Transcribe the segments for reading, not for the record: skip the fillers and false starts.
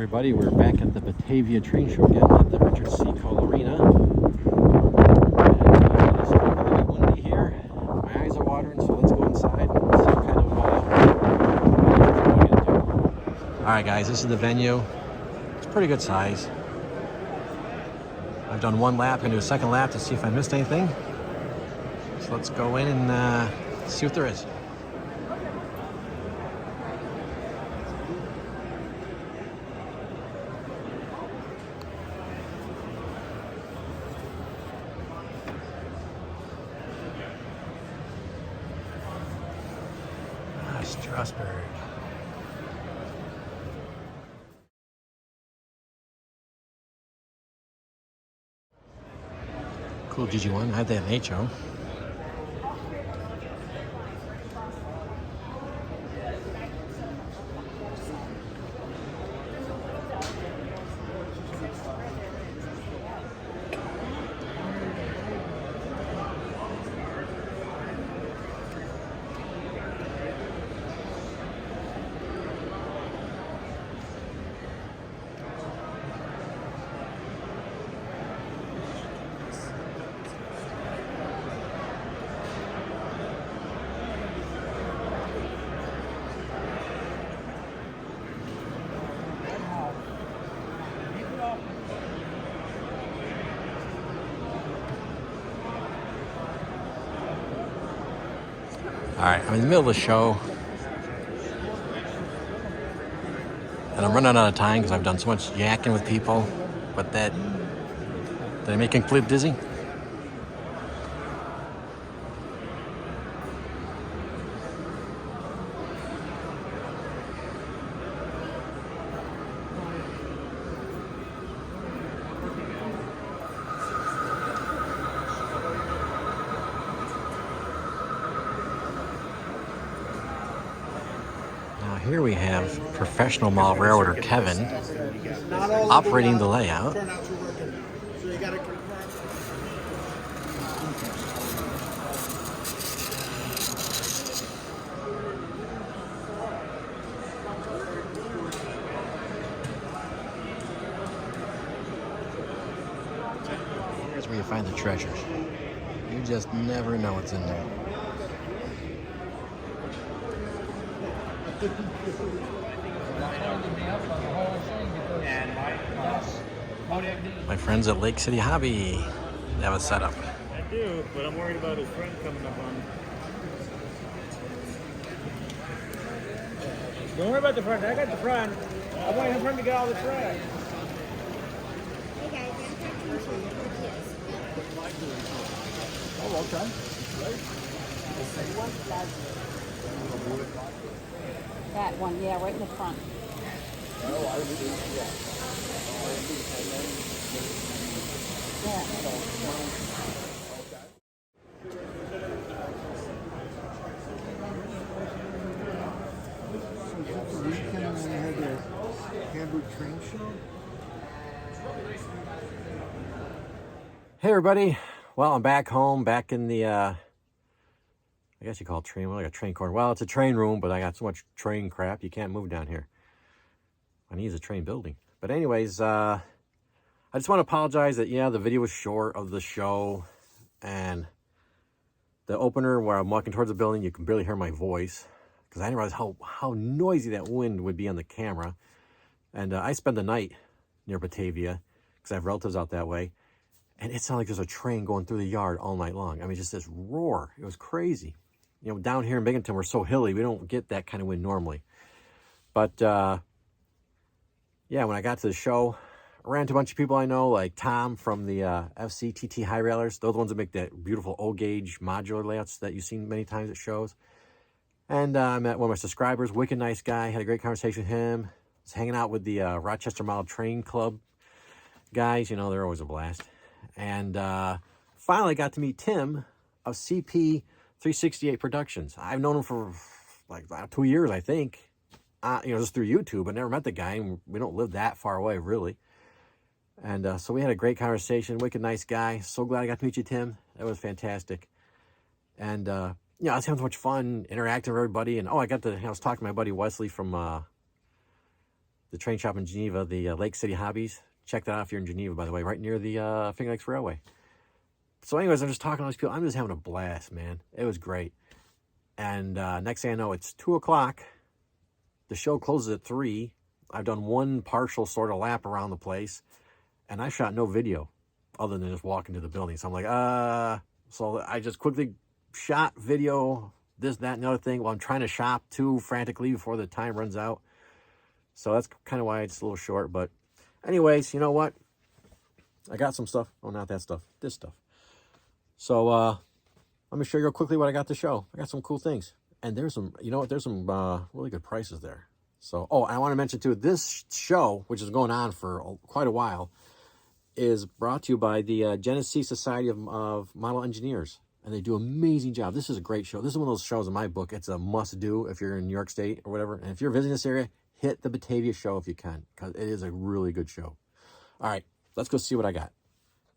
Everybody, we're back at the Batavia train show again at the Richard C. Cole Arena. It's a little windy here. My eyes are watering, so let's go inside and see what kind of what we're going to do. Alright guys, this is the venue. It's pretty good size. I've done one lap. I'm going to do a second lap to see if I missed anything. So let's go in and see what there is. Strasbourg. Cool GG1. I had that in HO. All right, I'm in the middle of the show, and I'm running out of time because I've done so much yakking with people. But did I make him clip dizzy? Here we have professional model railroader Kevin operating the layout. Here's where you find the treasures. You just never know what's in there. My friends at Lake City Hobby, they have a setup. I do, but I'm worried about his friend coming up on. Don't worry about the front. I got the front. I want him to get all the trash. Hey guys, I'm talking to you. Oh, okay. That one, yeah, right in the front. Yeah. Hey everybody, well I'm back home, back in the, I guess you call it train, like a train corner. Well, it's a train room, but I got so much train crap, you can't move down here. I need a train building. But anyways, I just want to apologize that, yeah, the video was short of the show, and the opener where I'm walking towards the building, you can barely hear my voice, because I didn't realize how noisy that wind would be on the camera. And I spent the night near Batavia, because I have relatives out that way, and it sounded like there's a train going through the yard all night long. I mean, just this roar. It was crazy. You know, down here in Binghamton, we're so hilly, we don't get that kind of wind normally. But, yeah, when I got to the show, I ran into a bunch of people I know, like Tom from the FCTT High Railers. They're the ones that make that beautiful O-gauge modular layouts that you've seen many times at shows. And I met one of my subscribers, wicked nice guy, had a great conversation with him. Was hanging out with the Rochester Model Train Club guys. You know, they're always a blast. And finally got to meet Tim of CP 368 Productions. I've known him for like 2 years, I think. You know, just through YouTube. I never met the guy, and we don't live that far away, really. And so we had a great conversation. Wicked nice guy. So glad I got to meet you, Tim. That was fantastic. And yeah, I was having so much fun interacting with everybody. And I was talking to my buddy Wesley from the train shop in Geneva, the Lake City Hobbies. Check that out if you're in Geneva, by the way, right near the Finger Lakes Railway. So anyways, I'm just talking to all these people. I'm just having a blast, man. It was great. And next thing I know, it's 2 o'clock. The show closes at 3. I've done one partial sort of lap around the place. And I shot no video other than just walking to the building. So I'm like, So I just quickly shot video, this, that, and the other thing. While I'm trying to shop too frantically before the time runs out. So that's kind of why it's a little short. But anyways, you know what? I got some stuff. Oh, not that stuff. This stuff. So let me show you real quickly what I got to show. I got some cool things. And there's some, you know what? There's some really good prices there. So, I want to mention too, this show, which is going on for quite a while, is brought to you by the Genesee Society of Model Engineers. And they do an amazing job. This is a great show. This is one of those shows in my book. It's a must-do if you're in New York State or whatever. And if you're visiting this area, hit the Batavia show if you can, because it is a really good show. All right, let's go see what I got.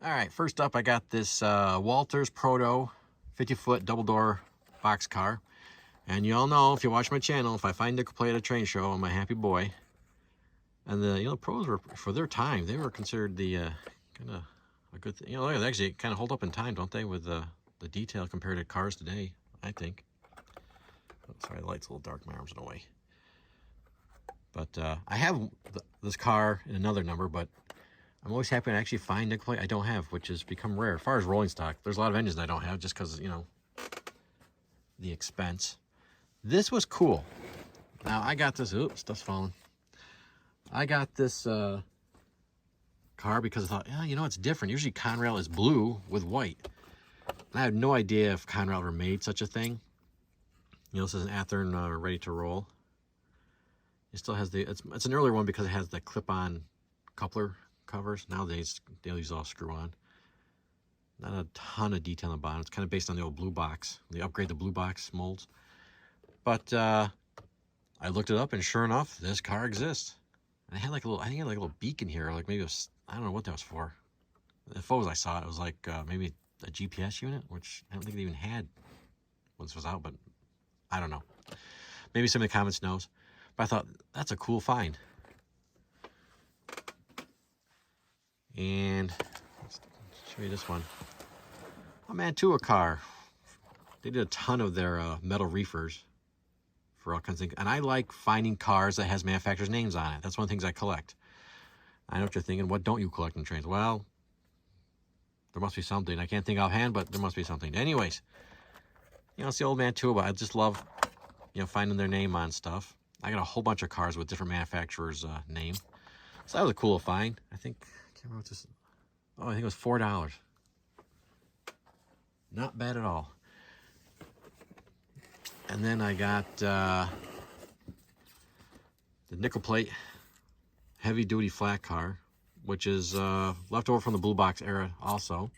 All right, first up, I got this Walters Proto 50-foot double-door box car. And you all know, if you watch my channel, if I find nickel plate at a train show, I'm a happy boy. And the pros were, for their time, they were considered the kind of a good thing. They actually kind of hold up in time, don't they, with the detail compared to cars today, I think. Oh, sorry, the light's a little dark, my arm's in the way. But I have this car in another number, but I'm always happy to actually find nickel plate I don't have, which has become rare. As far as rolling stock, there's a lot of engines I don't have just because, the expense. This was cool. Now, I got this. Oops, stuff's falling. I got this car because I thought, it's different. Usually Conrail is blue with white. And I had no idea if Conrail ever made such a thing. This is an Athearn ready to roll. It still has it's an earlier one because it has the clip-on coupler covers. Nowadays, they'll use all screw-on. Not a ton of detail on the bottom. It's kind of based on the old blue box. They upgrade the blue box molds. But I looked it up, and sure enough, this car exists. And it had like a little beacon here, like maybe it was, I don't know what that was for. The photos I saw, it was like maybe a GPS unit, which I don't think they even had when this was out, but I don't know. Maybe somebody in the comments knows. But I thought, that's a cool find. And let's show you this one. A Mantua car. They did a ton of their metal reefers for all kinds of things. And I like finding cars that has manufacturers' names on it. That's one of the things I collect. I know what you're thinking. What don't you collect in trains? Well, there must be something. I can't think offhand, but there must be something. Anyways, it's the old Mantua, but I just love, finding their name on stuff. I got a whole bunch of cars with different manufacturers' name. So that was a cool find. I can't remember what this. Oh, I think it was $4. Not bad at all. And then I got the nickel plate heavy duty flat car, which is left over from the blue box era also.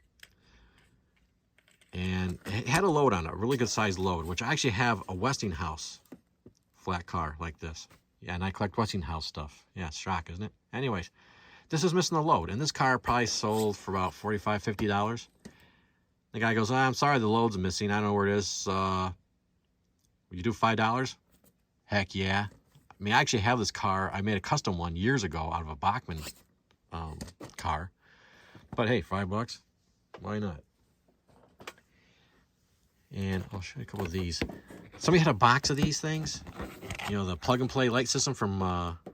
And it had a load on it, a really good sized load, which I actually have a Westinghouse flat car like this. Yeah, and I collect Westinghouse stuff. Yeah, it's shock, isn't it? Anyways, this is missing the load, and this car probably sold for about $45, $50. The guy goes, I'm sorry, the load's missing. I don't know where it is. Would you do $5? Heck yeah. I mean, I actually have this car. I made a custom one years ago out of a Bachmann car. But hey, $5, why not? And I'll show you a couple of these. Somebody had a box of these things. The plug-and-play light system from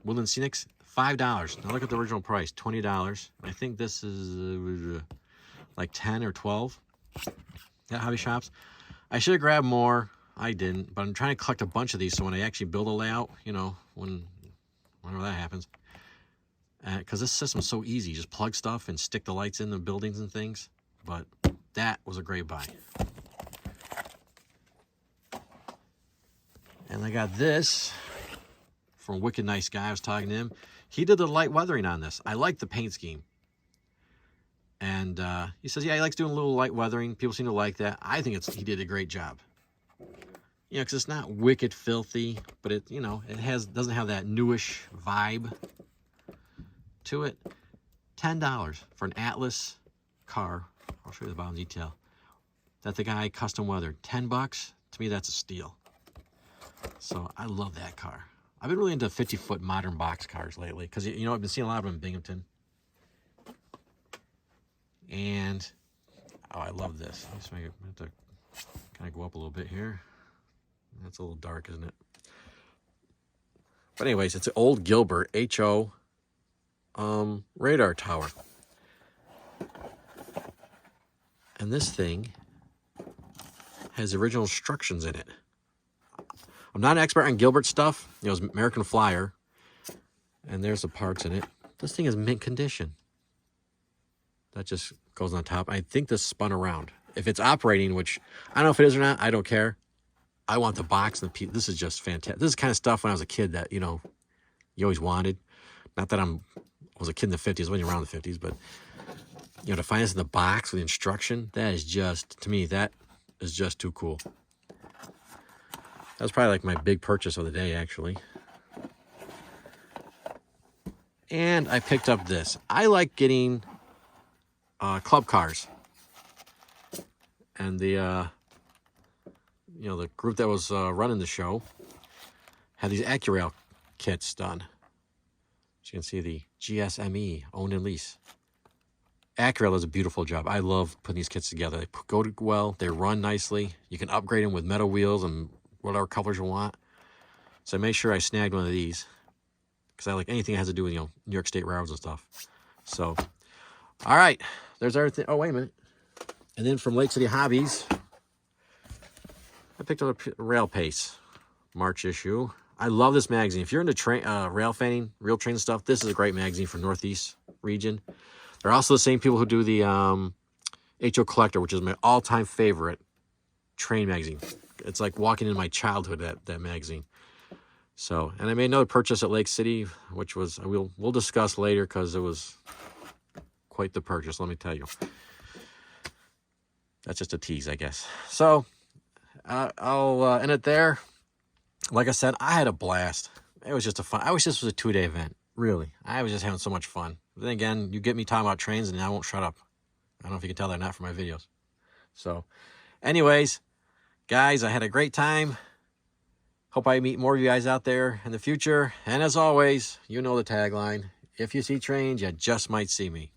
Woodland Scenics. $5. Now look at the original price, $20. I think this is like 10 or 12 at hobby shops. I should have grabbed more. I didn't, but I'm trying to collect a bunch of these so when I actually build a layout, whenever that happens. Because this system's so easy. Just plug stuff and stick the lights in the buildings and things. But that was a great buy. And I got this from a wicked nice guy. I was talking to him. He did the light weathering on this. I like the paint scheme. And he says, yeah, he likes doing a little light weathering. People seem to like that. I think he did a great job. Because it's not wicked filthy, but it doesn't have that newish vibe to it. $10 for an Atlas car. I'll show you the bottom detail. That the guy custom weathered. $10. To me, that's a steal. So I love that car. I've been really into 50-foot modern box cars lately because, you know, I've been seeing a lot of them in Binghamton. And, oh, I love this. I have to kind of go up a little bit here. That's a little dark, isn't it? But anyways, it's an old Gilbert HO radar tower. And this thing has original instructions in it. I'm not an expert on Gilbert stuff. You know, it's American Flyer. And there's the parts in it. This thing is mint condition. That just goes on top. I think this spun around. If it's operating, which I don't know if it is or not, I don't care. I want the box and the piece. This is just fantastic. This is the kind of stuff when I was a kid that, you know, you always wanted. Not that I was a kid in the 50s, when you're around the 50s, but, you know, to find this in the box with the instruction, that is just, to me, that is just too cool. That was probably like my big purchase of the day, actually. And I picked up this. I like getting club cars. And the, you know, the group that was running the show had these AccuRail kits done. As you can see, the GSME, owned and lease. AccuRail does a beautiful job. I love putting these kits together. They go well. They run nicely. You can upgrade them with metal wheels and whatever colors you want. So I made sure I snagged one of these because I like anything that has to do with, you know, New York State railroads and stuff. So, all right. There's everything. Oh, wait a minute. And then from Lake City Hobbies, I picked up a Rail Pace March issue. I love this magazine. If you're into rail fanning, real train stuff, this is a great magazine for Northeast region. They're also the same people who do the HO Collector, which is my all-time favorite train magazine. It's like walking into my childhood, that magazine. So, and I made another purchase at Lake City, which was, we'll discuss later because it was quite the purchase, let me tell you. That's just a tease, I guess. So, I'll end it there. Like I said, I had a blast. It was just a fun. I wish this was a 2-day event. Really, I was just having so much fun. But then again, you get me talking about trains, and I won't shut up. I don't know if you can tell that or not from my videos. So, anyways, guys, I had a great time. Hope I meet more of you guys out there in the future. And as always, you know the tagline: if you see trains, you just might see me.